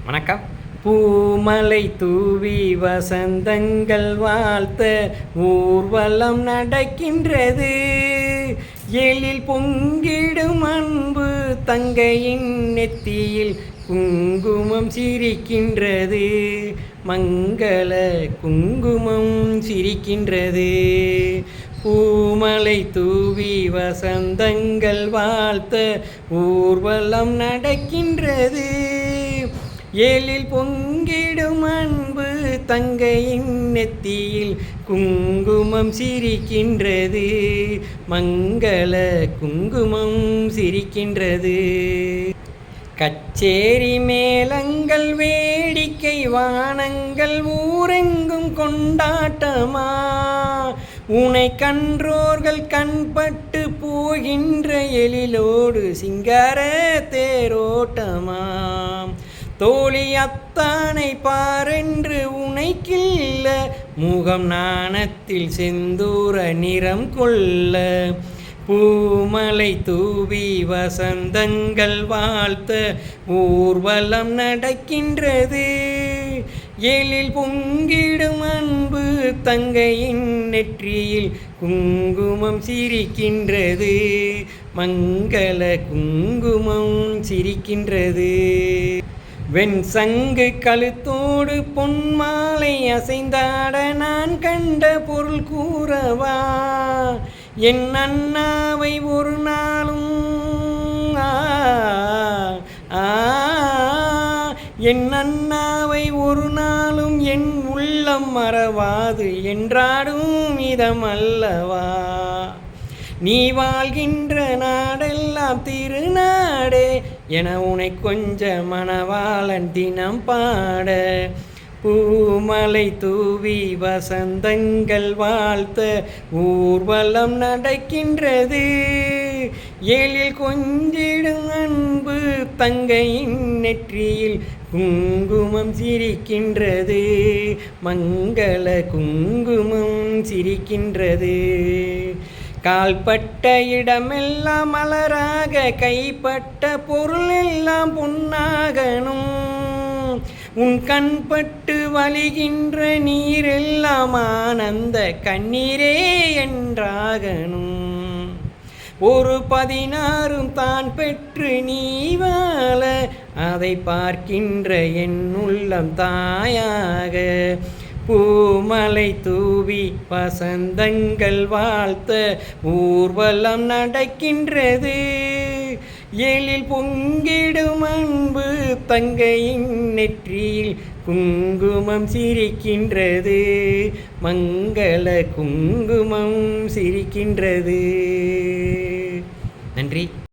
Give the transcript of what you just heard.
வணக்கம். பூமலை தூவி வசந்தங்கள் வாழ்த்த ஊர்வலம் நடக்கின்றது. எழில் பொங்கிடும் அன்பு தங்கையின் நெத்தியில் குங்குமம் சிரிக்கின்றது. மங்கள குங்குமம் சிரிக்கின்றது. பூமலை தூவி வசந்தங்கள் வாழ்த்த ஊர்வலம் நடக்கின்றது. எழில் பொங்கிடும் அன்பு தங்கையின் நெத்தியில் குங்குமம் சிரிக்கின்றது. மங்கள குங்குமம் சிரிக்கின்றது. கச்சேரி மேளங்கள் வேடிக்கை வானங்கள் ஊரெங்கும் கொண்டாட்டமா. உனை கன்றோர்கள் கண்பட்டு போகின்ற எழிலோடு சிங்கார தேரோட்டமாம். தோழி அத்தானை பாரென்று உனைக்கில்ல முகம் நாணத்தில் செந்தூர நிறம் கொள்ள. பூமலை தூவி வசந்தங்கள் வாழ்த்த ஊர்வலம் நடக்கின்றது. எழில் பொங்கிடும் அன்பு தங்கையின் நெற்றியில் குங்குமம் சிரிக்கின்றது. மங்கள குங்குமம் சிரிக்கின்றது. வெண் சங்கு கழுத்தோடு பொன்மாலை அசைந்தாட நான் கண்ட பொருள் கூறவா. என் அண்ணாவை ஒரு நாளும் என் அண்ணாவை ஒரு நாளும் என் உள்ளம் மறவாது என்றாடும் இதம் அல்லவா. நீ வாழ்கின்ற நாடெல்லாம் திருநாடே என உனை கொஞ்ச மணவாளன் தினம் பாட. பூமலை தூவி வசந்தங்கள் வாழ்த்த ஊர்வலம் நடக்கின்றது. எழில் கொஞ்சிடும் அன்பு தங்கையின் நெற்றியில் குங்குமம் சிரிக்கின்றது. மங்கள குங்குமம் சிரிக்கின்றது. கால்பட்ட இடமெல்லாம் மலராக கைப்பட்ட பொருள் எல்லாம் பொன்னாகணும். உன் கண்பட்டு வழிகின்ற நீரெல்லாம் ஆனந்த கண்ணீரே என்றாகணும். ஒரு 16 தான் பெற்று நீ வாழ அதை பார்க்கின்ற என் உள்ளம் தாயாக. பூமலை தூவி வசந்தங்கள் வாழ்த்த ஊர்வலம் நடக்கின்றது. எழில் பொங்கிடும் அன்பு தங்கையின் நெற்றியில் குங்குமம் சிரிக்கின்றது. மங்கள குங்குமம் சிரிக்கின்றது. நன்றி.